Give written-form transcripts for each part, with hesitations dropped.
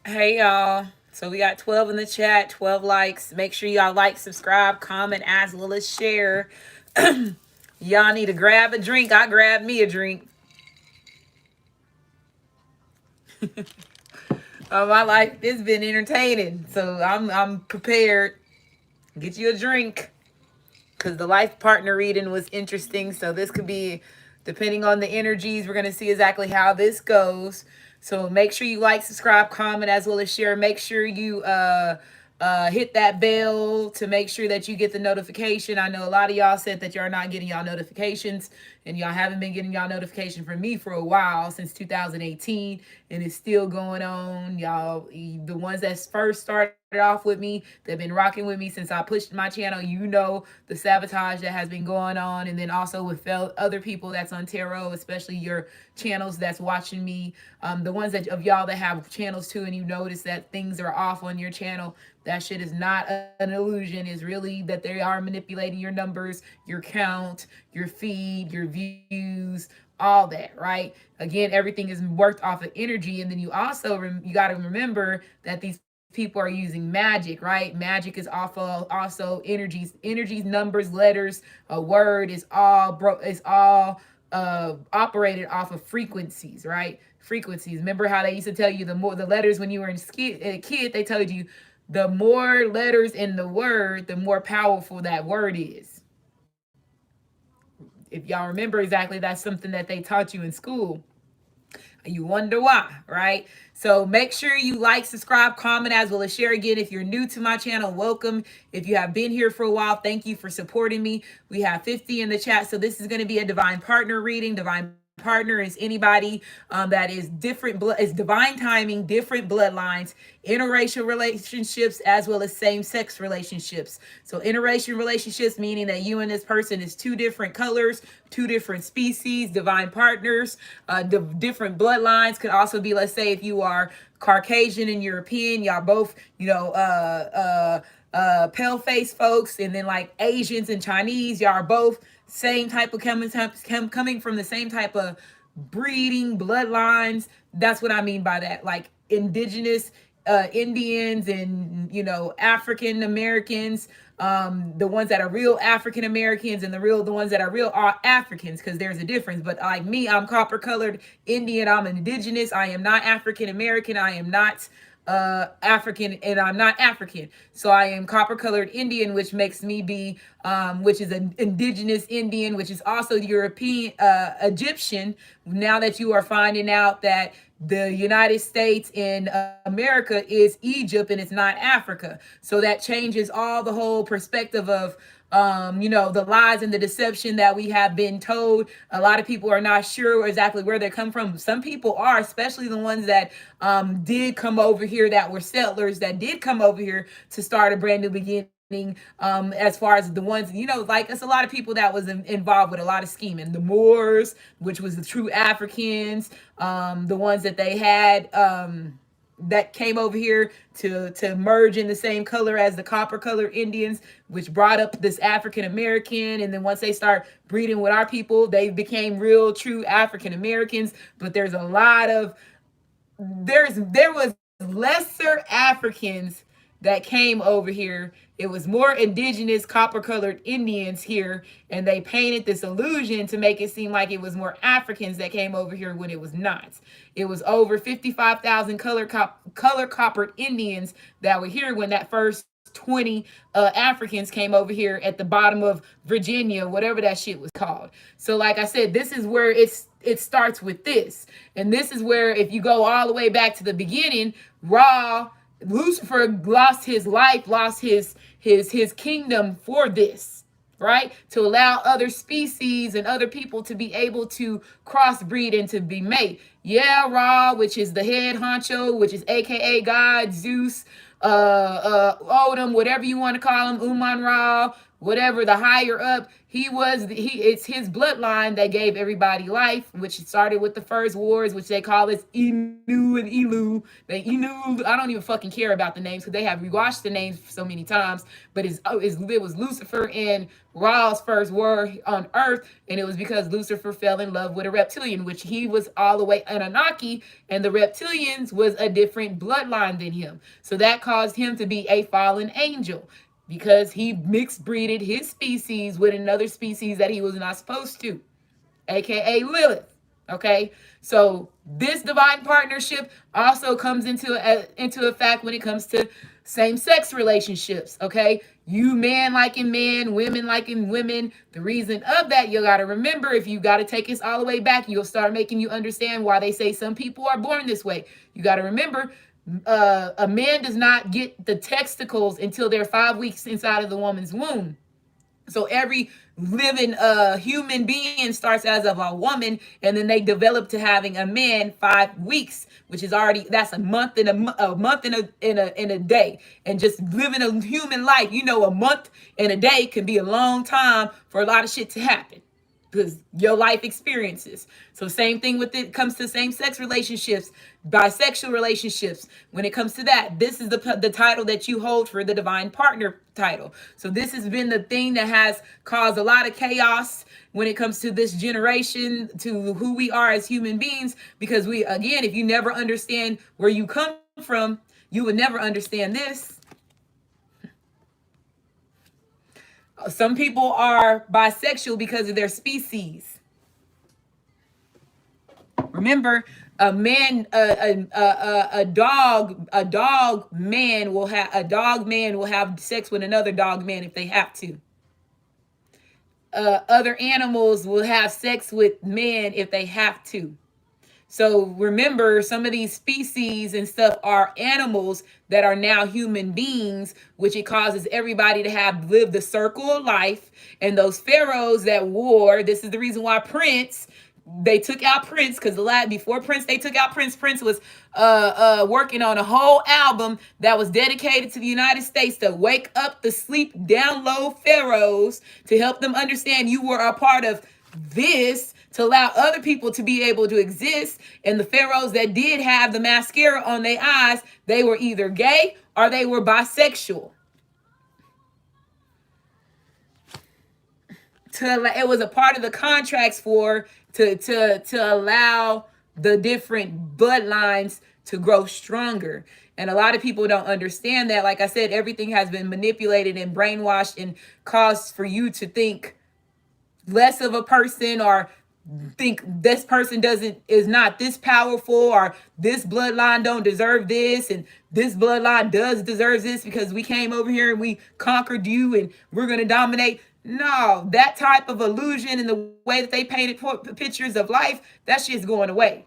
Hey y'all. So we got 12 in the chat, 12 likes. Make sure y'all like, subscribe, comment, as well as share. Y'all need to grab a drink. I grabbed me a drink. My life it's been entertaining. So I'm prepared. Get you a drink. Cause the life partner reading was interesting. So this could be depending on the energies, we're gonna see exactly how this goes. So make sure you like, subscribe, comment, as well as share. Make sure you hit that bell to make sure that you get the notification. I know a lot of y'all said that y'all not getting y'all notifications, and y'all haven't been getting y'all notification from me for a while, since 2018, and it's still going on. Y'all, the ones that first started off with me, they've been rocking with me since I pushed my channel. You know the sabotage that has been going on, and then also with other people that's on tarot, especially your channels that's watching me, the ones that of y'all that have channels too, and you notice that things are off on your channel. That shit is not an illusion. It's really that they are manipulating your numbers, your count, your feed, your views, all that, right? Again, everything is worked off of energy, and then you also you got to remember that these people are using magic, right? Magic is also energies, numbers, letters. A word is all operated off of frequencies, right? Frequencies. Remember how they used to tell you the more the letters when you were a kid, they told you the more letters in the word, the more powerful that word is. If y'all remember exactly, that's something that they taught you in school. You wonder why, right? So make sure you like, subscribe, comment, as well as share. Again, if you're new to my channel, welcome. If you have been here for a while, thank you for supporting me. We have 50 in the chat. So this is going to be a divine partner reading. Divine partner is anybody that is different, is divine timing, different bloodlines, interracial relationships, as well as same-sex relationships. So interracial relationships, meaning that you and this person is two different colors, two different species. Divine partners, different bloodlines could also be, let's say, if you are Caucasian and European, y'all both, pale face folks, and then like Asians and Chinese, y'all are both same type of coming from the same type of breeding bloodlines. That's what I mean by that. Like indigenous Indians and African Americans, the ones that are real African Americans and the ones that are real Africans, because there's a difference. But like me, I'm copper colored Indian. I'm indigenous. I am not African American. I am not African, and I'm not African. So I am copper colored Indian, which makes me be which is an indigenous Indian, which is also European Egyptian. Now that you are finding out that the United States in America is Egypt and it's not Africa. So that changes all the whole perspective of the lies and the deception that we have been told. A lot of people are not sure exactly where they come from. Some people are, especially the ones that did come over here, that were settlers, that did come over here to start a brand new beginning. As far as the ones, like it's a lot of people that was involved with a lot of scheming. The Moors, which was the true Africans, the ones that they had. That came over here to merge in the same color as the copper colored Indians, which brought up this African American. And then once they start breeding with our people, they became real true African Americans. But there's a lot of there was lesser Africans that came over here. It was more indigenous copper colored Indians here, and they painted this illusion to make it seem like it was more Africans that came over here when it was not. It was over 55,000 color coppered Indians that were here when that first 20 Africans came over here at the bottom of Virginia, whatever that shit was called. So like I said, this is where it starts with this. And this is where, if you go all the way back to the beginning, Lucifer lost his life, lost his kingdom for this, right? To allow other species and other people to be able to crossbreed and to be made. Yeah, Ra, which is the head honcho, which is AKA God, Zeus, Odom, whatever you want to call him, Uman Ra, whatever, the higher up, It's his bloodline that gave everybody life, which started with the first wars, which they call as Inu and Elu. They Inu, I don't even fucking care about the names because they have rewatched the names so many times. But it was Lucifer and Ra's first war on Earth, and it was because Lucifer fell in love with a reptilian, which he was all the way Anunnaki, and the reptilians was a different bloodline than him. So that caused him to be a fallen angel because he mixed breeded his species with another species that he was not supposed to, aka Lilith. Okay, so this divine partnership also comes into effect when it comes to same-sex relationships. Okay, you man liking men, women liking women. The reason of that, you got to remember, if you got to take us all the way back, you'll start making you understand why they say some people are born this way. You got to remember, a man does not get the testicles until they're 5 weeks inside of the woman's womb. So every living human being starts as of a woman, and then they develop to having a man 5 weeks, which is already, that's a month and a month in a day. And just living a human life, you know, a month and a day can be a long time for a lot of shit to happen because your life experiences. So same thing with it comes to same-sex relationships, bisexual relationships. When it comes to that, this is the title that you hold for the divine partner title. So this has been the thing that has caused a lot of chaos when it comes to this generation, to who we are as human beings, because we, again, if you never understand where you come from, you would never understand this. Some people are bisexual because of their species. Remember, a dog man will have sex with another dog man if they have to. Other animals will have sex with men if they have to. So remember, some of these species and stuff are animals that are now human beings, which it causes everybody to have lived the circle of life. And those pharaohs that war, this is the reason why they took out Prince, because before Prince, they took out Prince. Prince was working on a whole album that was dedicated to the United States to wake up the sleep down low pharaohs, to help them understand you were a part of this, to allow other people to be able to exist. And the pharaohs that did have the mascara on their eyes, they were either gay or they were bisexual. It was a part of the contracts to allow the different bloodlines to grow stronger. And a lot of people don't understand that. Like I said, everything has been manipulated and brainwashed and caused for you to think less of a person, or think this person is not this powerful, or this bloodline don't deserve this, and this bloodline deserves this because we came over here and we conquered you and we're going to dominate. No, that type of illusion and the way that they painted pictures of life, that shit's going away.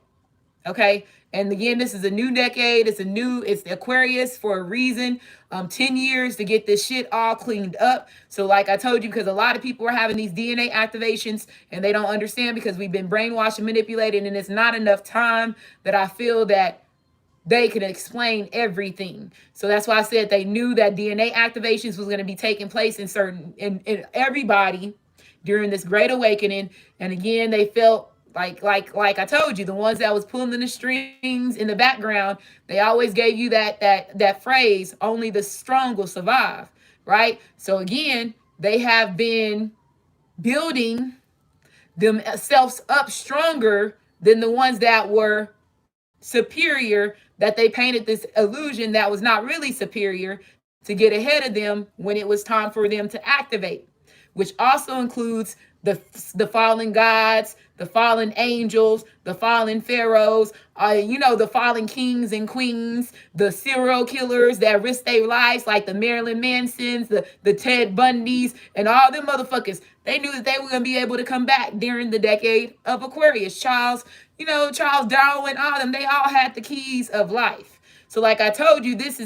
Okay. And again, this is a new decade. It's the Aquarius for a reason. 10 years to get this shit all cleaned up. So like I told you, because a lot of people are having these DNA activations and they don't understand, because we've been brainwashed and manipulated, and it's not enough time that I feel that they can explain everything. So that's why I said they knew that DNA activations was going to be taking place in everybody during this great awakening. And again, they felt like I told you, the ones that was pulling the strings in the background, they always gave you that phrase, only the strong will survive, right? So again, they have been building themselves up stronger than the ones that were superior, that they painted this illusion that was not really superior, to get ahead of them when it was time for them to activate, which also includes the fallen gods, the fallen angels, the fallen pharaohs, the fallen kings and queens, the serial killers that risk their lives, like the Marilyn Mansons, the Ted Bundys, and all them motherfuckers. They knew that they were going to be able to come back during the decade of Aquarius. Charles Darwin, all them, they all had the keys of life. So like I told you, this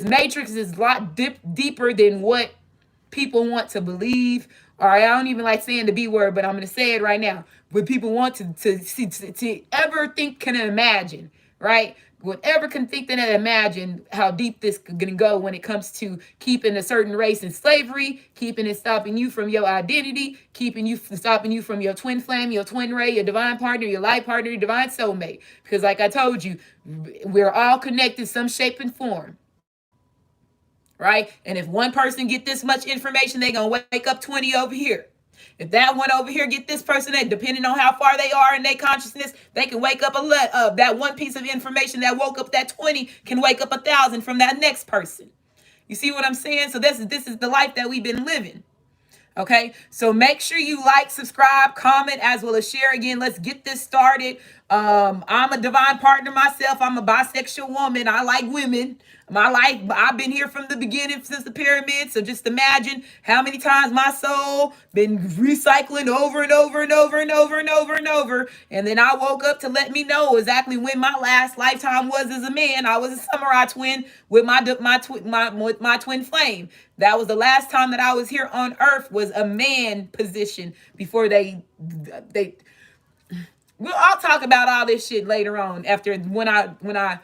matrix is a lot deeper than what people want to believe. Or I don't even like saying the B word, but I'm going to say it right now. What people want to ever think, can imagine, right? would ever can think that imagine how deep this could go when it comes to keeping a certain race in slavery, keeping it stopping you from your identity, stopping you from your twin flame, your twin ray, your divine partner, your life partner, your divine soulmate. Because like I told you, we're all connected some shape and form. Right? And if one person get this much information, they gonna wake up 20 over here. If that one over here get this person, that depending on how far they are in their consciousness, they can wake up that one piece of information that woke up that 20 can wake up 1,000 from that next person. You see what I'm saying? So this is the life that we've been living. Okay, so make sure you like, subscribe, comment, as well as share. Again, let's get this started. I'm a divine partner myself. I'm a bisexual woman. I like women. I've been here from the beginning since the pyramid. So just imagine how many times my soul been recycling over and over and over and over and over and over. And then I woke up to let me know exactly when my last lifetime was as a man. I was a samurai twin with my twin flame. That was the last time that I was here on earth, was a man position before they I'll talk about all this shit later on, after when I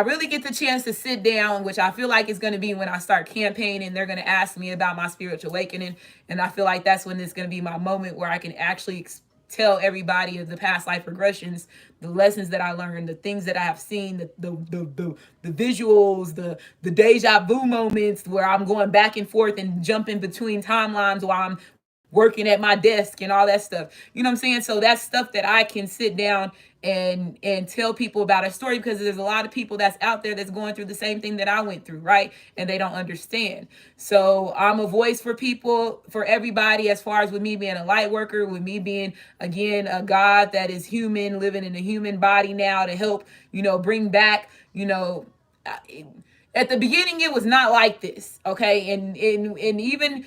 really get the chance to sit down, which I feel like it's going to be when I start campaigning. They're going to ask me about my spiritual awakening, and I feel like that's when it's going to be my moment where I can actually tell everybody of the past life regressions, the lessons that I learned, the things that I have seen, the visuals, the deja vu moments where I'm going back and forth and jumping between timelines while I'm working at my desk and all that stuff. You know what I'm saying? So that's stuff that I can sit down and tell people about a story, because there's a lot of people that's out there that's going through the same thing that I went through, right? And they don't understand. So I'm a voice for people, for everybody, as far as with me being a light worker, with me being, again, a God that is human, living in a human body now to help, bring back, at the beginning it was not like this, okay? And even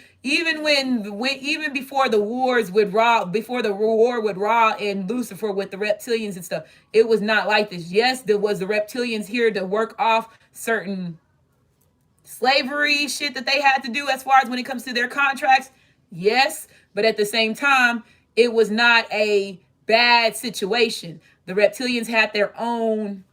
before the wars with Ra, before the war with Ra and Lucifer with the reptilians and stuff, it was not like this. Yes, there was the reptilians here to work off certain slavery shit that they had to do as far as when it comes to their contracts. Yes, but at the same time, it was not a bad situation. The reptilians had their own,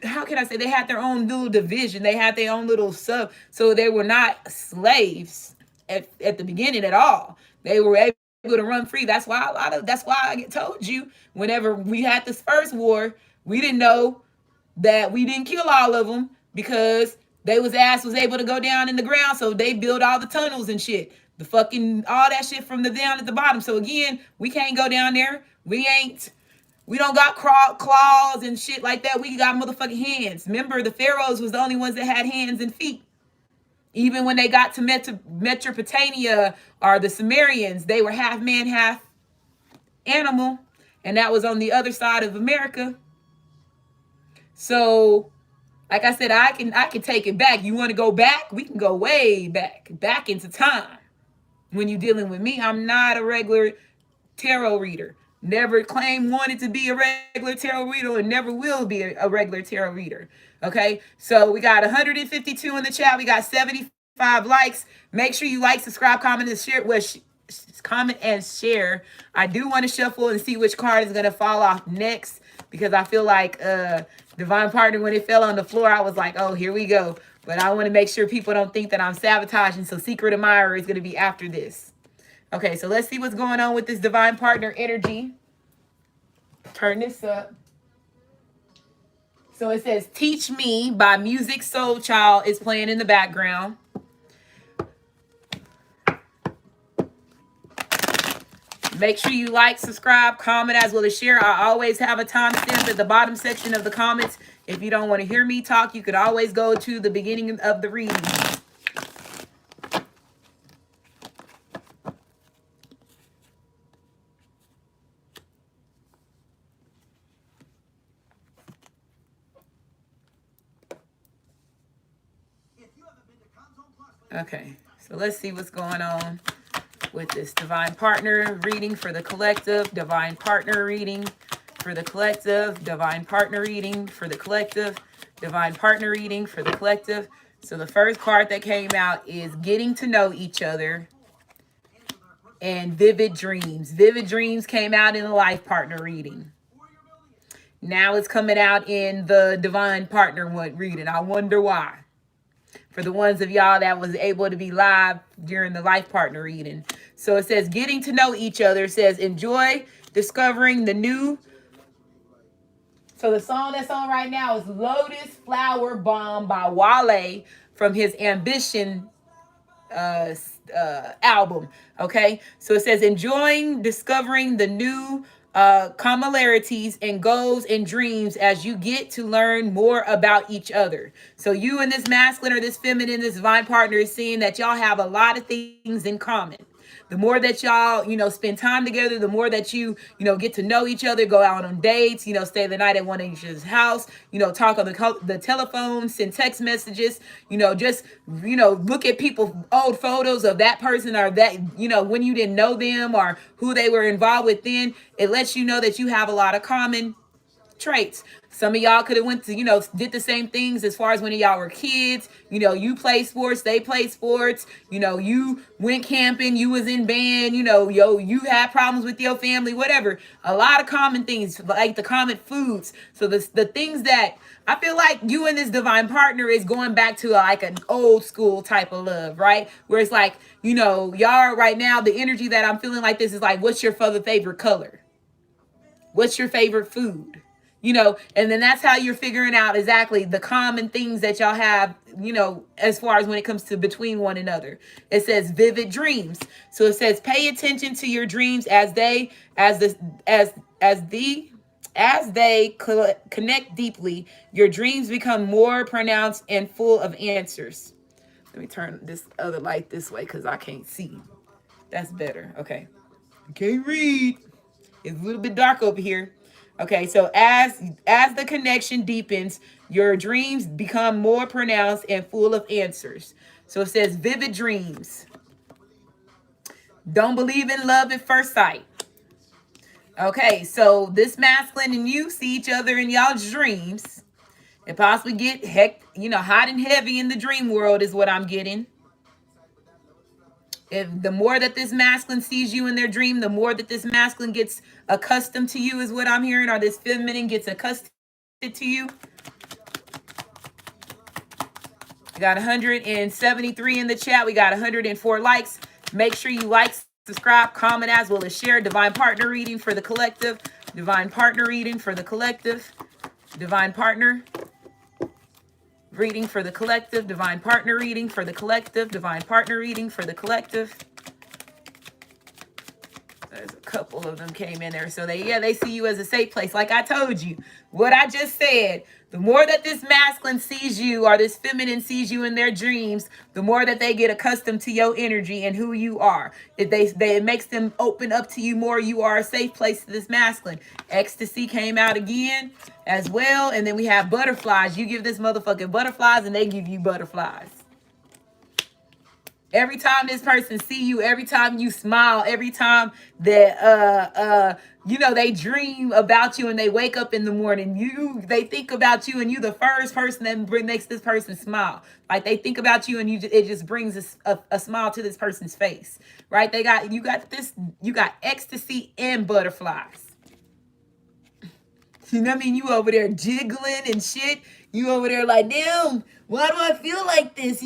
how can I say, they had their own little division. They had their own little sub. So they were not slaves at the beginning at all. They were able to run free. That's why I told you, whenever we had this first war, we didn't know that we didn't kill all of them, because they was able to go down in the ground. So they built all the tunnels and shit. The fucking, all that shit from the down at the bottom. So again, we can't go down there. We don't got claws and shit like that. We got motherfucking hands. Remember, the pharaohs was the only ones that had hands and feet. Even when they got to Mesopotamia, or the Sumerians, they were half man, half animal. And that was on the other side of America. So, like I said, I can take it back. You want to go back? We can go way back into time. When you're dealing with me, I'm not a regular tarot reader. Never wanted to be a regular tarot reader, and never will be a regular tarot reader. Okay, so we got 152 in the chat. We got 75 likes. Make sure you like, subscribe, comment, and share. Comment and share. I do want to shuffle and see which card is going to fall off next, because I feel like Divine Partner, when it fell on the floor, I was like, oh, here we go. But I want to make sure people don't think that I'm sabotaging. So Secret Admirer is going to be after this. Okay, so let's see what's going on with this Divine Partner energy. Turn this up. So it says, Teach Me by Music Soul Child is playing in the background. Make sure you like, subscribe, comment, as well as share. I always have a timestamp at the bottom section of the comments. If you don't want to hear me talk, you could always go to the beginning of the reading. Okay, so let's see what's going on with this Divine Partner reading for the collective, Divine Partner reading for the collective, Divine Partner reading for the collective, Divine Partner reading for the collective. So the first card that came out is Getting to Know Each Other and Vivid Dreams. Vivid Dreams came out in the Life Partner reading. Now it's coming out in the divine partner one reading. I wonder why. For the ones of y'all that was able to be live during the life partner reading. So it says getting to know each other. It says enjoy discovering the new. So the song that's on right now is Lotus Flower Bomb by Wale from his Ambition album. Okay, so it says enjoying discovering the new commonalities and goals and dreams as you get to learn more about each other. So you and this masculine or this feminine, this divine partner is seeing that y'all have a lot of things in common. The more that y'all, spend time together, the more that you get to know each other, go out on dates, stay the night at one of each other's house, talk on the telephone, send text messages, just, look at people's old photos of that person or that, when you didn't know them or who they were involved with then. It lets you know that you have a lot of common traits. Some of y'all could have went to, did the same things as far as when y'all were kids. You play sports, they play sports. You went camping, you was in band. You had problems with your family, whatever. A lot of common things, like the common foods. So the things that I feel like you and this divine partner is going back to like an old school type of love, right? Where it's like, y'all right now, the energy that I'm feeling like this is like, what's your favorite color? What's your favorite food? And then that's how you're figuring out exactly the common things that y'all have, as far as when it comes to between one another. It says vivid dreams. So it says pay attention to your dreams as they connect deeply. Your dreams become more pronounced and full of answers. Let me turn this other light this way because I can't see. That's better. Okay. I can't read. It's a little bit dark over here. Okay, so as the connection deepens, your dreams become more pronounced and full of answers. So it says vivid dreams. Don't believe in love at first sight. Okay, so this masculine and you see each other in y'all's dreams and possibly get hot and heavy in the dream world is what I'm getting. If the more that this masculine sees you in their dream, the more that this masculine gets accustomed to you is what I'm hearing, or this feminine gets accustomed to you. We got 173 in the chat. We got 104 likes. Make sure you like, subscribe, comment, as well as share. Divine partner reading for the collective. Divine partner reading for the collective. Divine partner reading for the collective. Divine partner reading for the collective. Divine partner reading for the collective. There's a couple of them came in there. So they see you as a safe place. Like I told you, what I just said, the more that this masculine sees you or this feminine sees you in their dreams, the more that they get accustomed to your energy and who you are. It makes them open up to you more. You are a safe place to this masculine. Ecstasy came out again as well. And then we have butterflies. You give this motherfucking butterflies and they give you butterflies. Every time this person see you, every time you smile, every time that they dream about you and they wake up in the morning, they think about you and you the first person that makes this person smile. Like they think about you and it just brings a smile to this person's face, right? You got ecstasy and butterflies. You know what I mean? You over there jiggling and shit. You over there like, damn, why do I feel like this?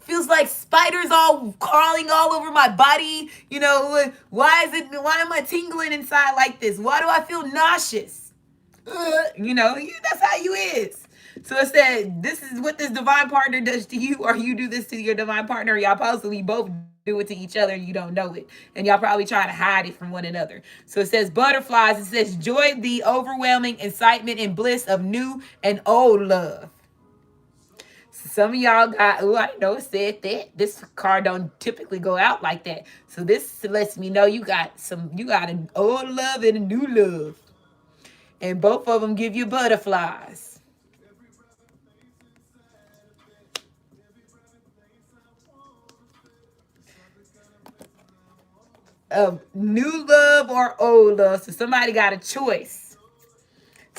Feels like spiders all crawling all over my body. Why am I tingling inside like this? Why do I feel nauseous? That's how you is. So it said, this is what this divine partner does to you, or you do this to your divine partner. Y'all possibly both do it to each other and you don't know it. And y'all probably try to hide it from one another. So it says butterflies. It says joy, the overwhelming excitement and bliss of new and old love. Some of y'all got, I know it said that. This card don't typically go out like that. So this lets me know you got an old love and a new love. And both of them give you butterflies. Of new love or old love. So somebody got a choice.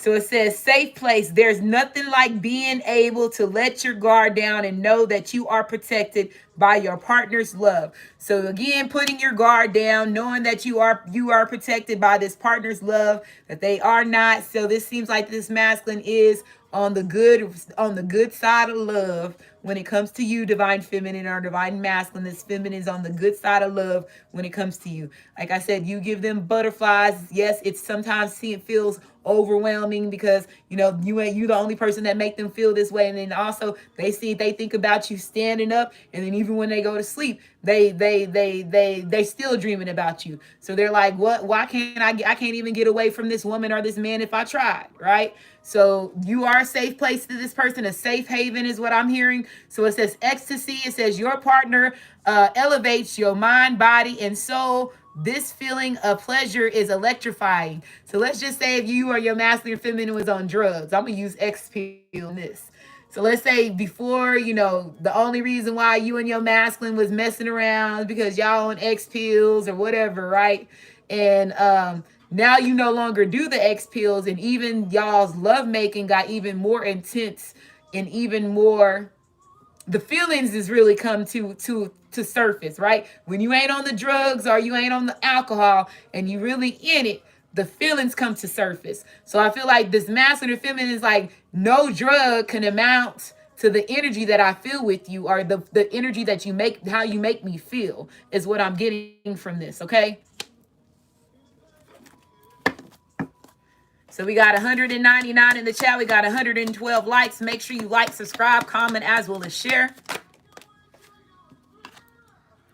So it says, safe place. There's nothing like being able to let your guard down and know that you are protected by your partner's love. So again, putting your guard down, knowing that you are protected by this partner's love, that they are not. So this seems like this masculine is on the good side of love when it comes to you, divine feminine or divine masculine. This feminine is on the good side of love when it comes to you. Like I said, you give them butterflies. Yes, it's sometimes it feels overwhelming because you the only person that make them feel this way. And then also they think about you standing up, and then even when they go to sleep, they still dreaming about you. So they're like, what? Why can't I can't even get away from this woman or this man if I tried, right? So you are a safe place to this person. A safe haven is what I'm hearing. So it says ecstasy. It says your partner elevates your mind, body, and soul. This feeling of pleasure is electrifying. So let's just say if you or your masculine or feminine was on drugs. I'm going to use X pill in this. So let's say before, the only reason why you and your masculine was messing around is because y'all on X pills or whatever, right? And now you no longer do the X pills, and even y'all's lovemaking got even more intense and even more. The feelings is really come to surface, right? When you ain't on the drugs or you ain't on the alcohol and you really in it, the feelings come to surface. So I feel like this masculine or feminine is like no drug can amount to the energy that I feel with you, or the energy that you make, how you make me feel, is what I'm getting from this, okay? So we got 199 in the chat. We got 112 likes. Make sure you like, subscribe, comment, as well as share.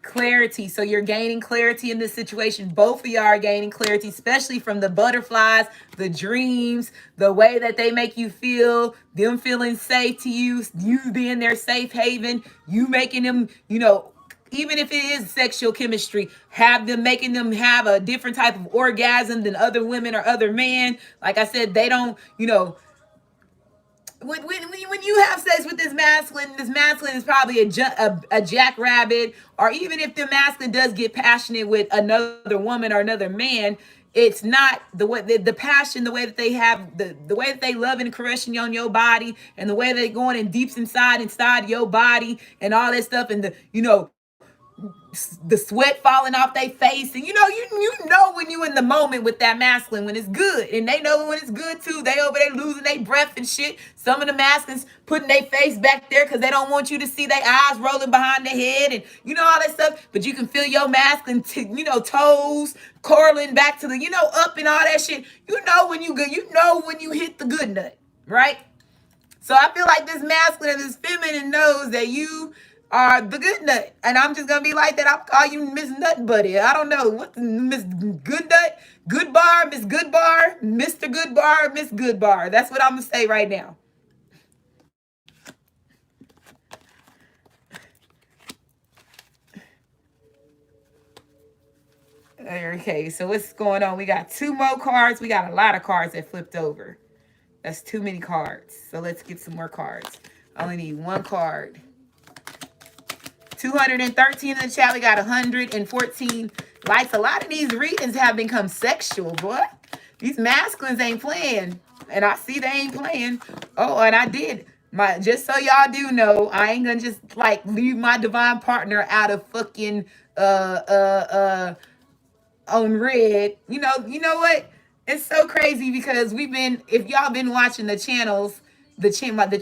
Clarity. So you're gaining clarity in this situation. Both of y'all are gaining clarity, especially from the butterflies, the dreams, the way that they make you feel, them feeling safe to you, you being their safe haven, you making them, even if it is sexual chemistry, have them making them have a different type of orgasm than other women or other men. Like I said, they don't, when you have sex with this masculine is probably a jackrabbit, or even if the masculine does get passionate with another woman or another man, it's not the way the passion, the way that they have the way that they love and caressing you on your body, and the way they going in deep inside your body and all that stuff, and the sweat falling off their face, and you know when you in the moment with that masculine when it's good, and they know when it's good too. They over there losing their breath and shit. Some of the masculines putting their face back there because they don't want you to see their eyes rolling behind their head, and all that stuff. But you can feel your masculine toes curling back to the up and all that shit. You know when you good. You know when you hit the good nut, right? So I feel like this masculine and this feminine knows that you are the good nut. And I'm just going to be like that. I'll call you Miss Nut Buddy. I don't know. What Miss Good Nut? Good Bar? Miss Good Bar? Mr. Good Bar? Miss Good Bar? That's what I'm going to say right now. Okay, so what's going on? We got 2 more cards. We got a lot of cards that flipped over. That's too many cards. So let's get some more cards. I only need 1 card. 213 in the chat. We got 114 likes. A lot of these readings have become sexual, boy. These masculines ain't playing. And I see they ain't playing. Oh, and I did. Just so y'all do know, I ain't gonna just leave my divine partner out of fucking on red. You know what? It's so crazy because if y'all been watching the channels,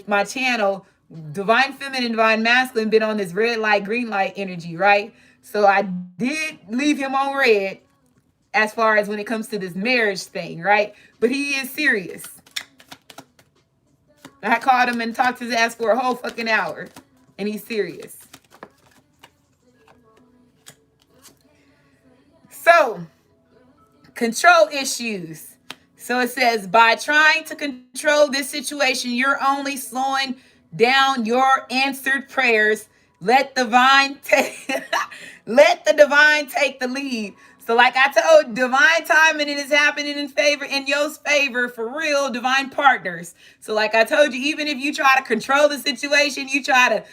my channel, Divine Feminine, Divine Masculine, been on this red light, green light energy, right? So I did leave him on red as far as when it comes to this marriage thing, right? But he is serious. I called him and talked to his ass for a whole fucking hour, and he's serious. So, control issues. So it says, by trying to control this situation, you're only slowing down your answered prayers. Let the divine take the lead. So like I told, divine timing is happening in your favor for real, divine partners. So like I told you, even if you try to control the situation, you try to,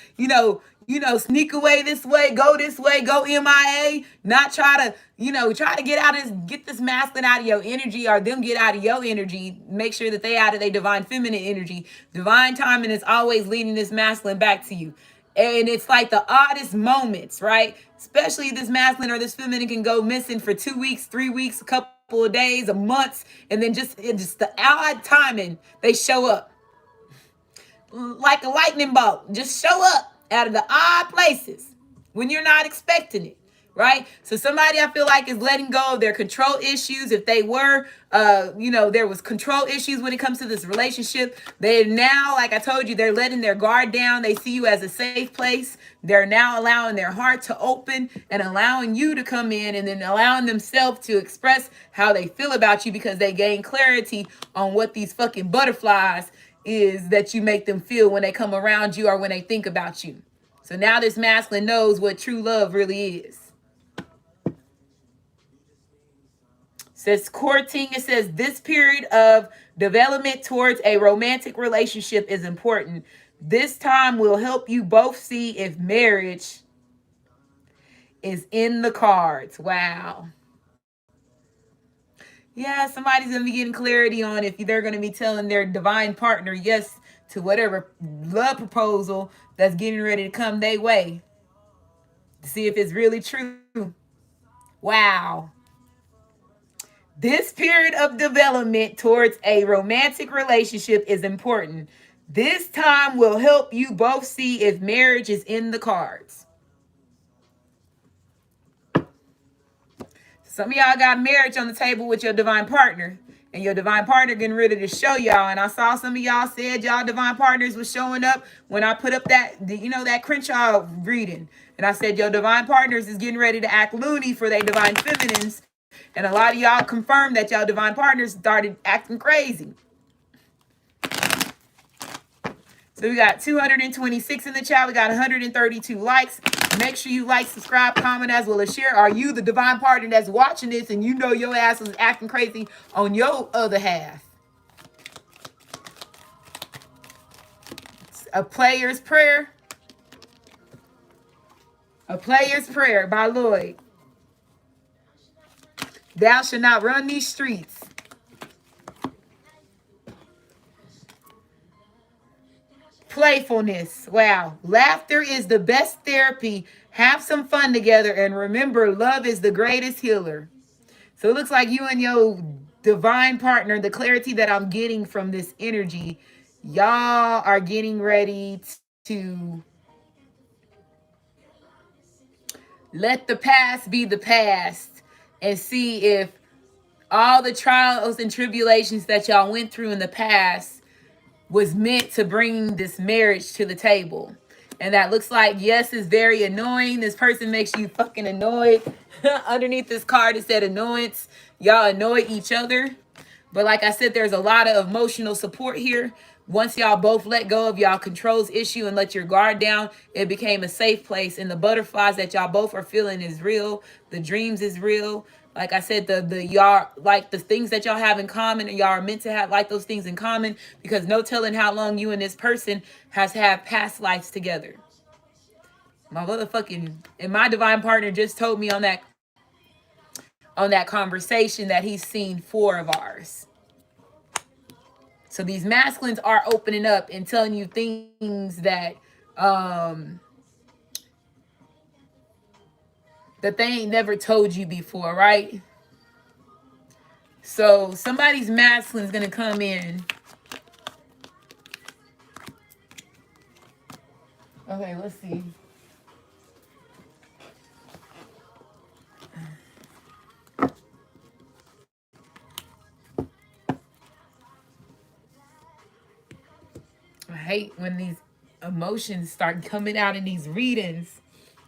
sneak away this way, go MIA, not try to, try to get this masculine out of your energy, or them get out of your energy. Make sure that they out of their divine feminine energy. Divine timing is always leading this masculine back to you. And it's like the oddest moments, right? Especially this masculine or this feminine can go missing for 2 weeks, 3 weeks, a couple of days, a month, and then just the odd timing they show up like a lightning bolt, just show up out of the odd places when you're not expecting it, right? So somebody, I feel like, is letting go of their control issues. If they were, there was control issues when it comes to this relationship, they now, like I told you, they're letting their guard down. They see you as a safe place. They're now allowing their heart to open and allowing you to come in, and then allowing themselves to express how they feel about you, because they gain clarity on what these fucking butterflies is that you make them feel when they come around you or when they think about you. So now this masculine knows what true love really is. Says courting, it says this period of development towards a romantic relationship is important. This time will help you both see if marriage is in the cards. Wow. Yeah, somebody's going to be getting clarity on if they're going to be telling their divine partner yes to whatever love proposal that's getting ready to come their way, to see if it's really true. Wow. This period of development towards a romantic relationship is important. This time will help you both see if marriage is in the cards. Some of y'all got marriage on the table with your divine partner, and your divine partner getting ready to show y'all. And I saw some of y'all said y'all divine partners was showing up when I put up that Crenshaw reading. And I said your divine partners is getting ready to act loony for their divine feminines. And a lot of y'all confirmed that y'all divine partners started acting crazy. So we got 226 in the chat. We got 132 likes. Make sure you like, subscribe, comment, as well as share. Are you the divine partner that's watching this and you know your ass is acting crazy on your other half? A Player's Prayer. A Player's Prayer by Lloyd. Thou shalt not run these streets. Playfulness. Wow. Laughter is the best therapy. Have some fun together, and remember, love is the greatest healer. So it looks like you and your divine partner, the clarity that I'm getting from this energy, y'all are getting ready to let the past be the past and see if all the trials and tribulations that y'all went through in the past was meant to bring this marriage to the table. And that looks like, yes, it's very annoying. This person makes you fucking annoyed. Underneath this card, it said annoyance. Y'all annoy each other. But like I said, there's a lot of emotional support here. Once y'all both let go of y'all controls issue and let your guard down, it became a safe place. And the butterflies that y'all both are feeling is real. The dreams is real. Like I said, the y'all, like the things that y'all have in common, and y'all are meant to have like those things in common, because no telling how long you and this person has had past lives together. My motherfucking, and my divine partner just told me on that conversation that he's seen 4 of ours. So these masculines are opening up and telling you things that that they ain't never told you before, right? So somebody's masculine is going to come in. Okay, let's see. I hate when these emotions start coming out in these readings.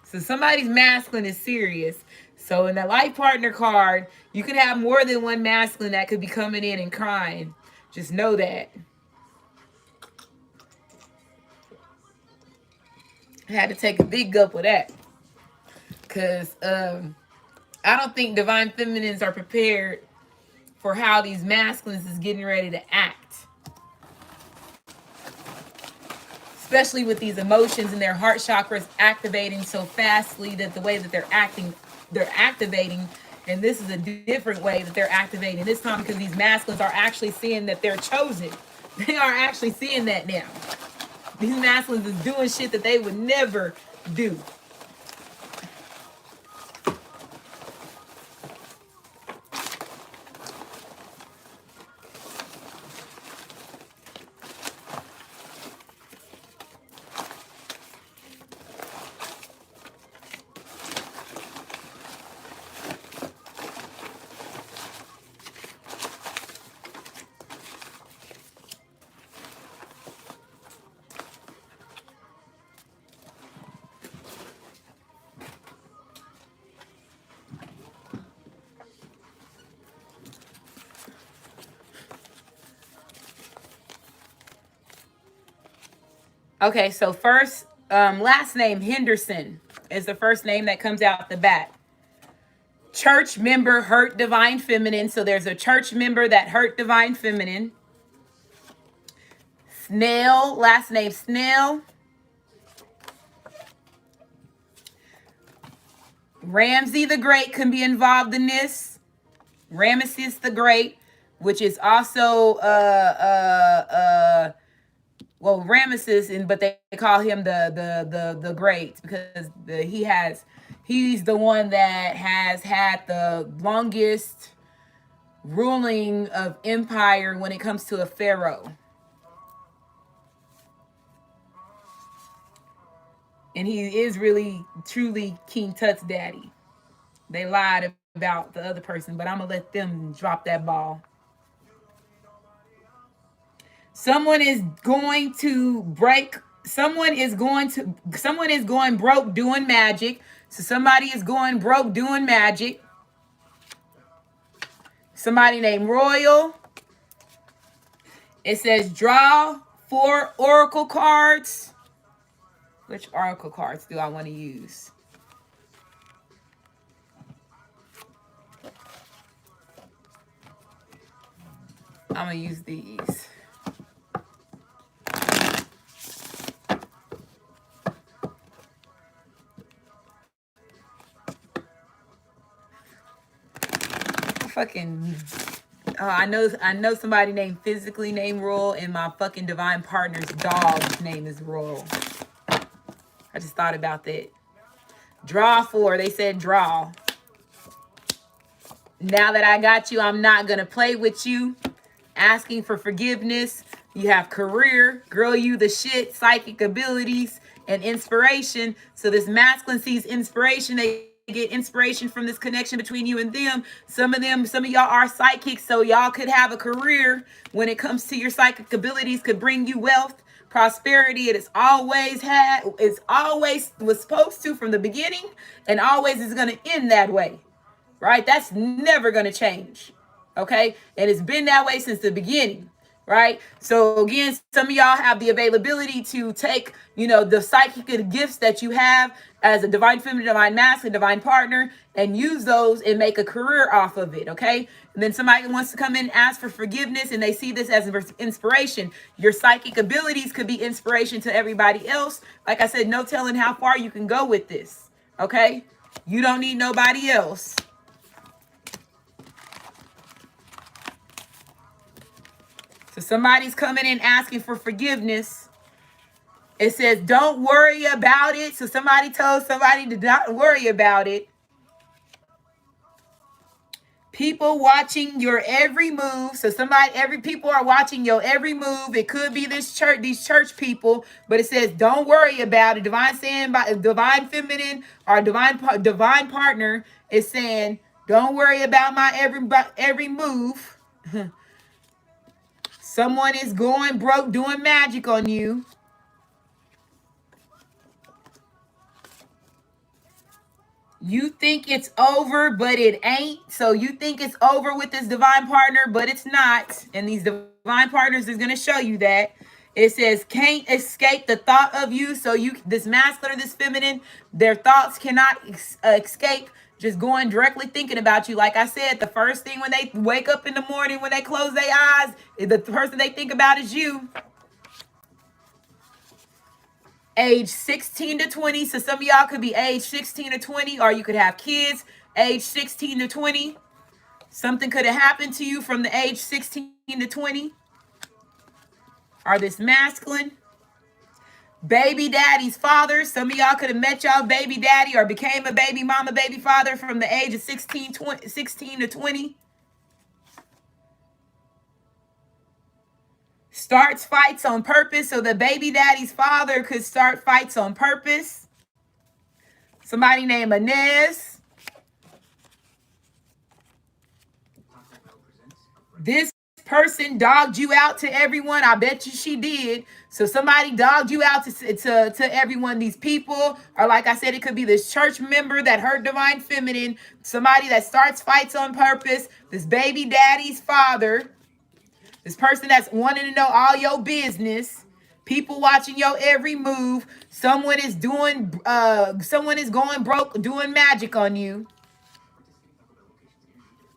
So somebody's masculine is serious. So in the life partner card, you could have more than one masculine that could be coming in and crying. Just know that. I had to take a big gulp of that. Because I don't think divine feminines are prepared for how these masculines is getting ready to act. especially with these emotions and their heart chakras activating so fastly that the way that they're activating. And this is a different way that they're activating this time, because these masculines are actually seeing that they're chosen. They are actually seeing that now. These masculines is doing shit that they would never do. Okay, so first, last name Henderson is the first name that comes out the bat. Church member hurt divine feminine. So there's a church member that hurt divine feminine. Snell, last name Snell. Ramsey the Great can be involved in this. Ramesses the Great, which is also well, Ramesses, but they call him the Great, because he's the one that has had the longest ruling of empire when it comes to a pharaoh. And he is really, truly King Tut's daddy. They lied about the other person, but I'm going to let them drop that ball. Someone is going broke doing magic. So somebody is going broke doing magic. Somebody named Royal. It says draw 4 oracle cards. Which oracle cards do I want to use? I'm going to use these. I know somebody named physically named Royal, and my fucking divine partner's dog's name is Royal. I just thought about that. Draw 4. They said draw. Now that I got you, I'm not going to play with you. Asking for forgiveness. You have career. Girl, you the shit. Psychic abilities and inspiration. So this masculine sees inspiration. They get inspiration from this connection between you and them. Some of y'all are psychics, so y'all could have a career when it comes to your psychic abilities, could bring you wealth, prosperity. It's always was supposed to from the beginning, and always is going to end that way, right? That's never going to change, okay? And it's been that way since the beginning, right? So again, some of y'all have the availability to take, the psychic gifts that you have as a divine feminine, divine masculine, divine partner, and use those and make a career off of it, okay? And then somebody wants to come in and ask for forgiveness, and they see this as inspiration. Your psychic abilities could be inspiration to everybody else. Like I said, no telling how far you can go with this, okay? You don't need nobody else. So somebody's coming in asking for forgiveness. It says, don't worry about it. So somebody told somebody to not worry about it. People watching your every move. So people are watching your every move. It could be these church people, but it says, don't worry about it. Divine feminine or divine partner is saying, don't worry about my every move. Someone is going broke doing magic on you. You think it's over, but it ain't. So you think it's over with this divine partner, but it's not. And these divine partners is going to show you that. It says, can't escape the thought of you. So this masculine or this feminine, their thoughts cannot escape just going directly thinking about you. Like I said, the first thing when they wake up in the morning, when they close their eyes, the person they think about is you. age 16 to 20. So some of y'all could be age 16 to 20, or you could have kids age 16 to 20. Something could have happened to you from the age 16 to 20. Or this masculine. Baby daddy's father. Some of y'all could have met y'all baby daddy or became a baby mama, baby father from the age of 16 to 20. Starts fights on purpose. So the baby daddy's father could start fights on purpose. Somebody named Inez. This person dogged you out to everyone. I bet you she did. So somebody dogged you out to everyone. These people, or like I said, it could be this church member that heard divine feminine. Somebody that starts fights on purpose. This baby daddy's father. This person that's wanting to know all your business. People watching your every move. Someone is going broke doing magic on you.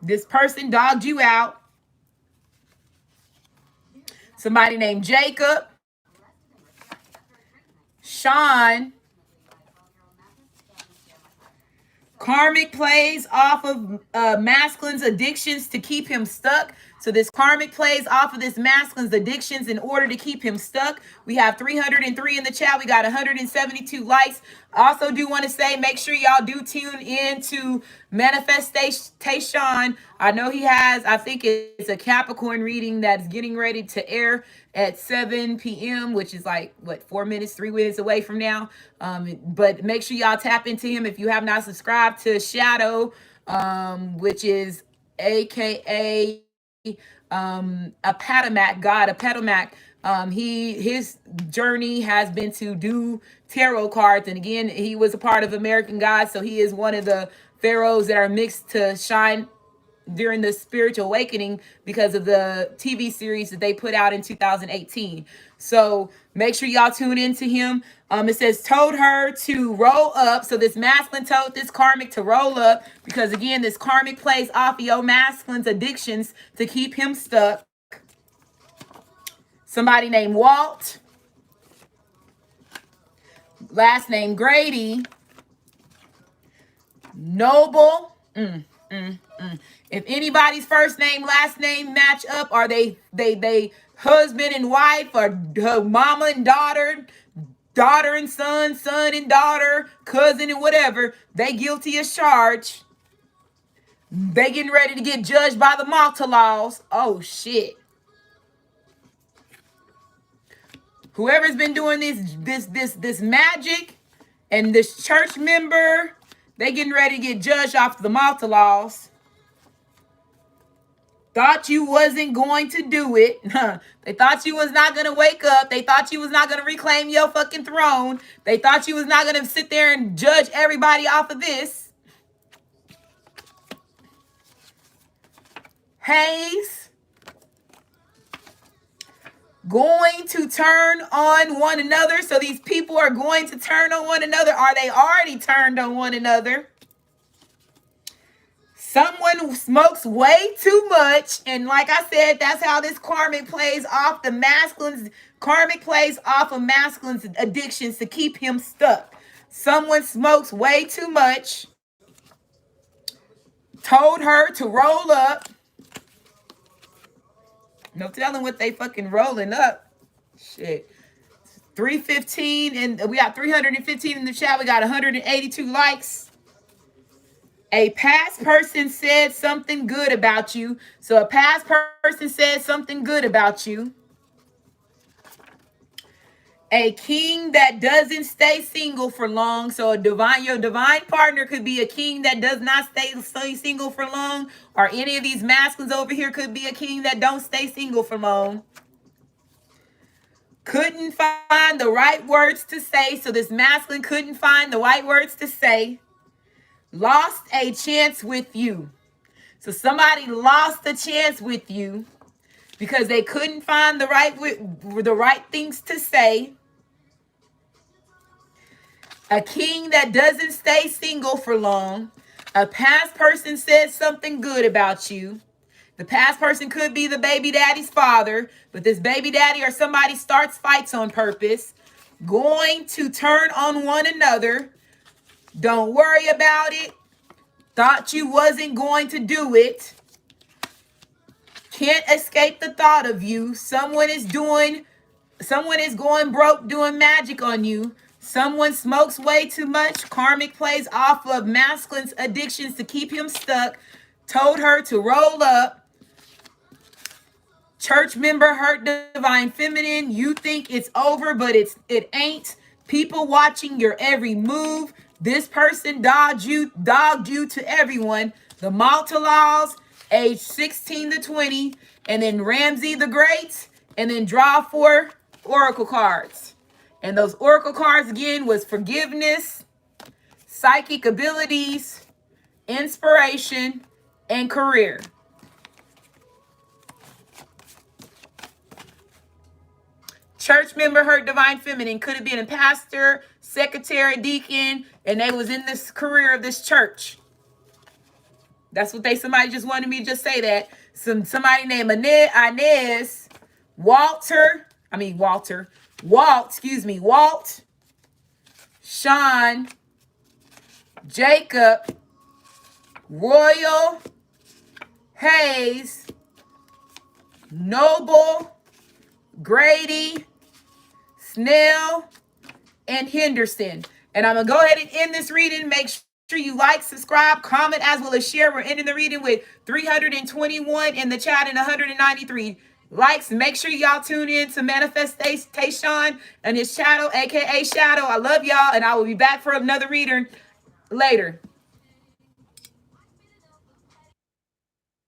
This person dogged you out. Somebody named Jacob, Sean. Karmic plays off of masculine's addictions to keep him stuck. So this karmic plays off of this masculine's addictions in order to keep him stuck. We have 303 in the chat. We got 172 likes. Also do want to say, make sure y'all do tune in to Manifestation. I know he has, I think it's a Capricorn reading that's getting ready to air at 7 p.m., which is like, what, 3 minutes away from now. But make sure y'all tap into him if you have not subscribed to Shadow, which is AKA a Patamak, God, a Patamak. His journey has been to do tarot cards. And again, he was a part of American Gods. So he is one of the pharaohs that are mixed to shine during the spiritual awakening because of the TV series that they put out in 2018. So make sure y'all tune into him. It says told her to roll up. So this masculine told this karmic to roll up because again, this karmic plays off of your masculine's addictions to keep him stuck. Somebody named Walt. Last name Grady. Noble. If anybody's first name, last name match up, are they husband and wife, or mama and daughter, daughter and son, son and daughter, cousin and whatever, they guilty as charged. They getting ready to get judged by the Malta laws. Oh shit. Whoever's been doing this magic and this church member, they getting ready to get judged off the Malta laws. Thought you wasn't going to do it. They thought you was not going to wake up. They thought you was not going to reclaim your fucking throne. They thought you was not going to sit there and judge everybody off of this. Hayes. Going to turn on one another. So these people are going to turn on one another. Are they already turned on one another? Someone smokes way too much. And like I said, that's how this karmic plays off the masculine's. Karmic plays off of masculine's addictions to keep him stuck. Someone smokes way too much. Told her to roll up. No telling what they fucking rolling up. Shit. 315, and we got 315 in the chat. We got 182 likes. A past person said something good about you. So a past person said something good about you. A king that doesn't stay single for long. So your divine partner could be a king that does not stay single for long. Or any of these masculines over here could be a king that don't stay single for long. Couldn't find the right words to say. So this masculine couldn't find the right words to say. Lost a chance with you. So somebody lost a chance with you because they couldn't find the right things to say. A king that doesn't stay single for long. A past person said something good about you. The past person could be the baby daddy's father, but this baby daddy or somebody starts fights on purpose. going to turn on one another. Don't worry about it. Thought you wasn't going to do it. Can't escape the thought of you. Someone is going broke doing magic on you. Someone smokes way too much. Karmic plays off of masculine's addictions to keep him stuck. Told her to roll up. Church member hurt divine feminine. You think it's over, but it ain't. People watching your every move. This person dogged you to everyone. The Malta laws, age 16 to 20, and then Ramsey the Great, and then draw 4 oracle cards. And those oracle cards again was forgiveness, psychic abilities, inspiration, and career. Church member hurt divine feminine. Could have been a pastor, secretary, deacon, and they was in this career of this church. That's what somebody just wanted me to just say that. Somebody named Inez, Walt, Sean, Jacob, Royal, Hayes, Noble, Grady, Snell, and Henderson. And I'm going to go ahead and end this reading. Make sure you like, subscribe, comment, as well as share. We're ending the reading with 321 in the chat and 193 likes. Make sure y'all tune in to Manifestation and his channel, aka Shadow. I love y'all, and I will be back for another reader later.